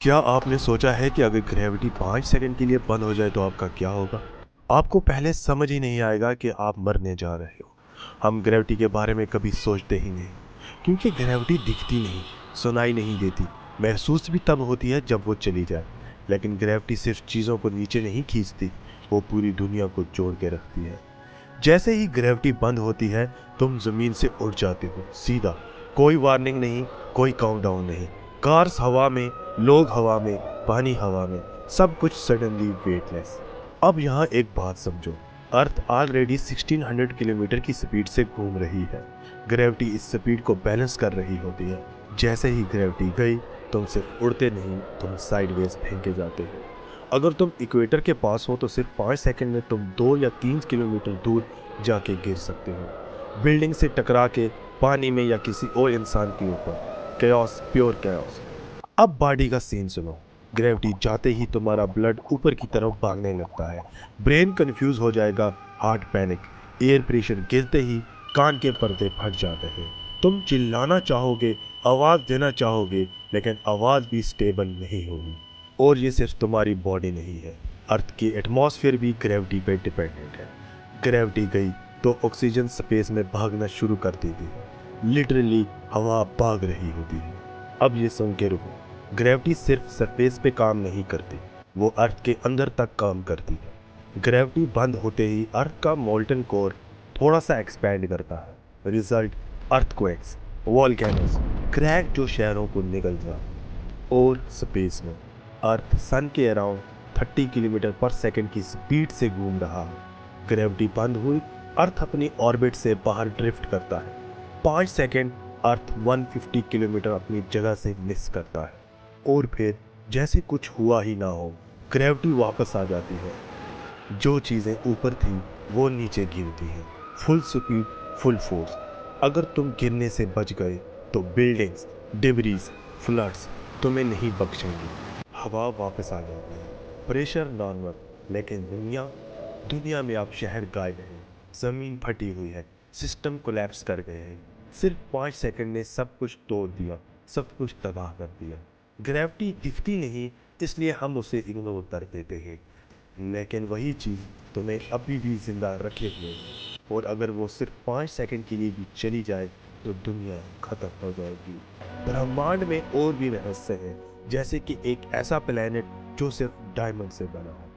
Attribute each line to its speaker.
Speaker 1: क्या आपने सोचा है कि अगर ग्रेविटी 5 सेकंड के लिए बंद हो जाए तो आपका क्या होगा? आपको पहले समझ ही नहीं आएगा कि आप मरने जा रहे हो। हम ग्रेविटी के बारे में कभी सोचते ही नहीं, क्योंकि ग्रेविटी दिखती नहीं, सुनाई नहीं देती, महसूस भी तब होती है जब वो चली जाए। लेकिन ग्रेविटी सिर्फ चीज़ों को नीचे नहीं खींचती, वो पूरी दुनिया को जोड़ के रखती है। जैसे ही ग्रेविटी बंद होती है, तुम जमीन से उड़ जाते हो सीधा। कोई वार्निंग नहीं, कोई काउंटडाउन नहीं। कार्स हवा में, लोग हवा में, पानी हवा में, सब कुछ सडनली वेटलेस। अब यहाँ एक बात समझो, अर्थ ऑलरेडी 1600 किलोमीटर की स्पीड से घूम रही है। ग्रेविटी इस स्पीड को बैलेंस कर रही होती है। जैसे ही ग्रेविटी गई, तुम सिर्फ उड़ते नहीं, तुम साइडवेज फेंके जाते हो। अगर तुम इक्वेटर के पास हो तो सिर्फ 5 सेकंड में तुम 2 या 3 किलोमीटर दूर जाके गिर सकते हो, बिल्डिंग से टकरा के, पानी में या किसी और इंसान के ऊपर। Chaos, pure chaos. अब बॉडी का सीन सुनो। ग्रेविटी जाते ही तुम्हारा ब्लड ऊपर की तरफ भागने लगता है, ब्रेन कंफ्यूज हो जाएगा, हार्ट पैनिक, एयर प्रेशर गिरते ही कान के पर्दे फट जाते हैं। तुम चिल्लाना चाहोगे, आवाज़ देना चाहोगे, लेकिन आवाज़ भी स्टेबल नहीं होगी। और ये सिर्फ तुम्हारी बॉडी नहीं है, अर्थ की एटमॉस्फेयर भी ग्रेविटी पे डिपेंडेंट है। ग्रेविटी गई तो ऑक्सीजन स्पेस में भागना शुरू कर देती है, लिटरली हवा भाग रही होती है। अब ये सुन के रुको, ग्रेविटी सिर्फ सरफेस पे काम नहीं करती, वो अर्थ के अंदर तक काम करती है। ग्रेविटी बंद होते ही अर्थ का मोल्टन कोर थोड़ा सा एक्सपैंड करता है। रिजल्ट, अर्थक्वेक्स, वॉल्केनोस, क्रैक जो शहरों को निगल जाए। और स्पेस में अर्थ सन के अराउंड 30 किलोमीटर पर सेकंड की स्पीड से घूम रहा है। ग्रेविटी बंद हुई, अर्थ अपनी ऑर्बिट से बाहर ड्रिफ्ट करता है। 5 सेकंड, अर्थ 150 किलोमीटर अपनी जगह से मिस करता है। और फिर जैसे कुछ हुआ ही ना हो, ग्रेविटी वापस आ जाती है। जो चीज़ें ऊपर थी वो नीचे गिरती हैं, फुल स्पीड, फुल फोर्स। अगर तुम गिरने से बच गए तो बिल्डिंग्स, डिब्रीज, फ्लड्स तुम्हें नहीं बख्शेंगी। हवा वापस आ जाती है, प्रेशर नॉर्मल। लेकिन दुनिया दुनिया में अब शहर गायब है, ज़मीन फटी हुई है, सिस्टम कोलैप्स कर गए हैं। सिर्फ 5 सेकंड ने सब कुछ तोड़ दिया, सब कुछ तबाह कर दिया। ग्रेविटी दिखती नहीं, इसलिए हम उसे इग्नोर कर देते हैं, लेकिन वही चीज़ तुम्हें अभी भी जिंदा रखे हुए है। और अगर वो सिर्फ 5 सेकंड के लिए भी चली जाए तो दुनिया खत्म हो जाएगी। ब्रह्मांड में और भी रहस्य है, जैसे कि एक ऐसा प्लेनेट जो सिर्फ डायमंड से बना है,